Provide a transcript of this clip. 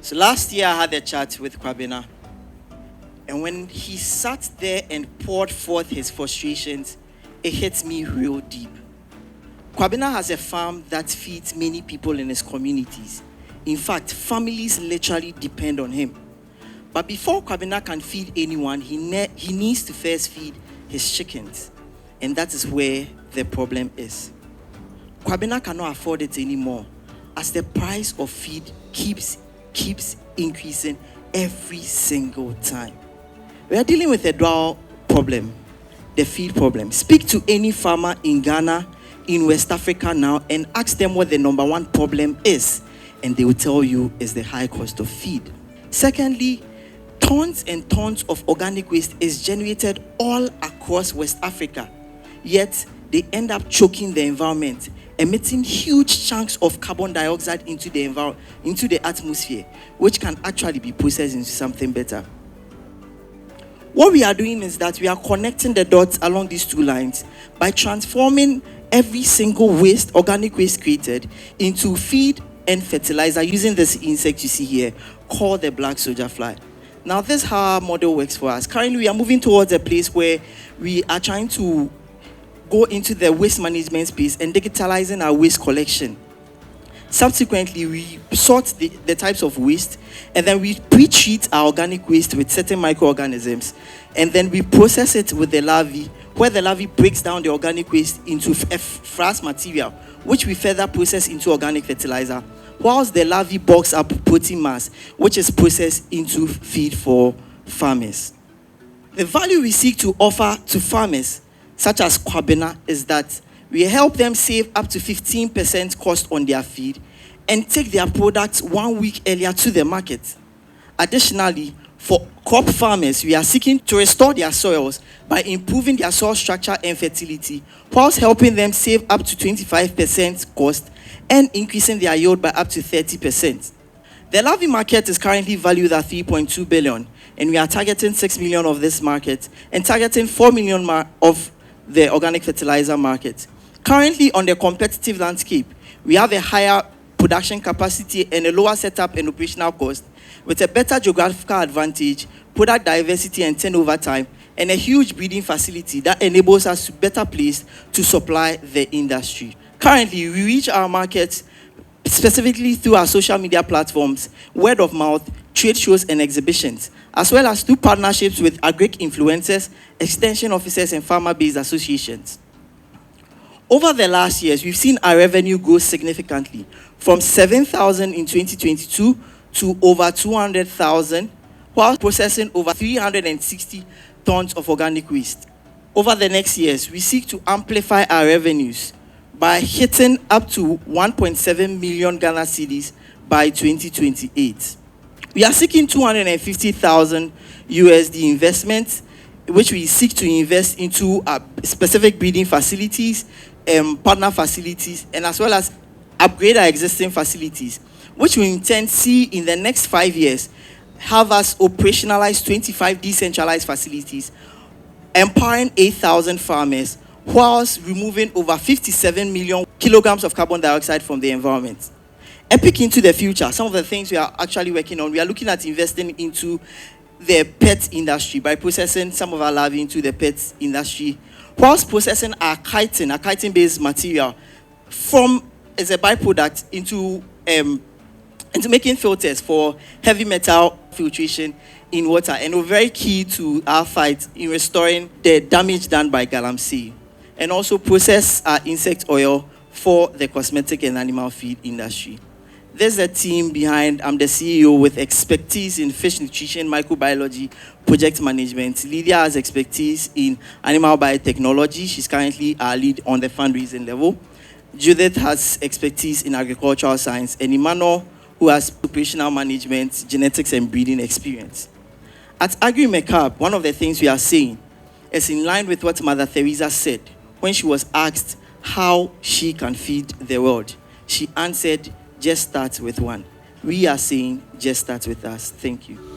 So last year I had a chat with Kwabena, and when he sat there and poured forth his frustrations, it hit me real deep. Kwabena has a farm that feeds many people in his communities. In fact, families literally depend on him. But before Kwabena can feed anyone, he needs to first feed his chickens. And that is where the problem is. Kwabena cannot afford it anymore, as the price of feed keeps increasing every single time. We are dealing with a dual problem, the feed problem. Speak to any farmer in Ghana, in West Africa now, and ask them what the number one problem is, and they will tell you it's the high cost of feed. Secondly, tons and tons of organic waste is generated all across West Africa, yet they end up choking the environment, emitting huge chunks of carbon dioxide into the atmosphere, which can actually be processed into something better. What we are doing is that we are connecting the dots along these two lines by transforming every single waste, organic waste created, into feed and fertilizer using this insect you see here called the black soldier fly. Now, this is how our model works for us. Currently, we are moving towards a place where we are trying to go into the waste management space and digitalizing our waste collection. Subsequently, we sort the types of waste, and then we pre-treat our organic waste with certain microorganisms, and then we process it with the larvae, where the larvae breaks down the organic waste into a frass material, which we further process into organic fertilizer, whilst the larvae bulks up protein mass, which is processed into feed for farmers. The value we seek to offer to farmers, such as Kwabena, is that we help them save up to 15% cost on their feed and take their products 1 week earlier to the market. Additionally, for crop farmers, we are seeking to restore their soils by improving their soil structure and fertility, whilst helping them save up to 25% cost and increasing their yield by up to 30%. The larvae market is currently valued at 3.2 billion, and we are targeting 6 million of this market and targeting 4 million of the organic fertilizer market. Currently, on the competitive landscape, we have a higher production capacity and a lower setup and operational cost, with a better geographical advantage, product diversity and turnover time, and a huge breeding facility that enables us to better place to supply the industry. Currently, we reach our markets specifically through our social media platforms, word of mouth, trade shows and exhibitions, as well as through partnerships with agri influencers, extension officers, and farmer-based associations. Over the last years, we've seen our revenue grow significantly from 7,000 in 2022 to over 200,000, while processing over 360 tons of organic waste. Over the next years, we seek to amplify our revenues by hitting up to 1.7 million Ghana cedis by 2028. We are seeking 250,000 USD investment, which we seek to invest into specific breeding facilities, partner facilities, and as well as upgrade our existing facilities, which we intend to see in the next 5 years have us operationalize 25 decentralized facilities, empowering 8,000 farmers, whilst removing over 57 million kilograms of carbon dioxide from the environment. Epic into the future, some of the things we are actually working on, we are looking at investing into the pet industry by processing some of our larvae into the pet industry, whilst processing our chitin-based material as a byproduct into making filters for heavy metal filtration in water. And we're very key to our fight in restoring the damage done by galamsey, and also process our insect oil for the cosmetic and animal feed industry. There's a team behind. I'm the CEO with expertise in fish nutrition, microbiology, project management. Lydia has expertise in animal biotechnology. She's currently our lead on the fundraising level. Judith has expertise in agricultural science, and Emmanuel, who has operational management, genetics, and breeding experience. At AgriMercard, one of the things we are saying is in line with what Mother Teresa said when she was asked how she can feed the world. She answered, just start with one. We are saying, just start with us. Thank you.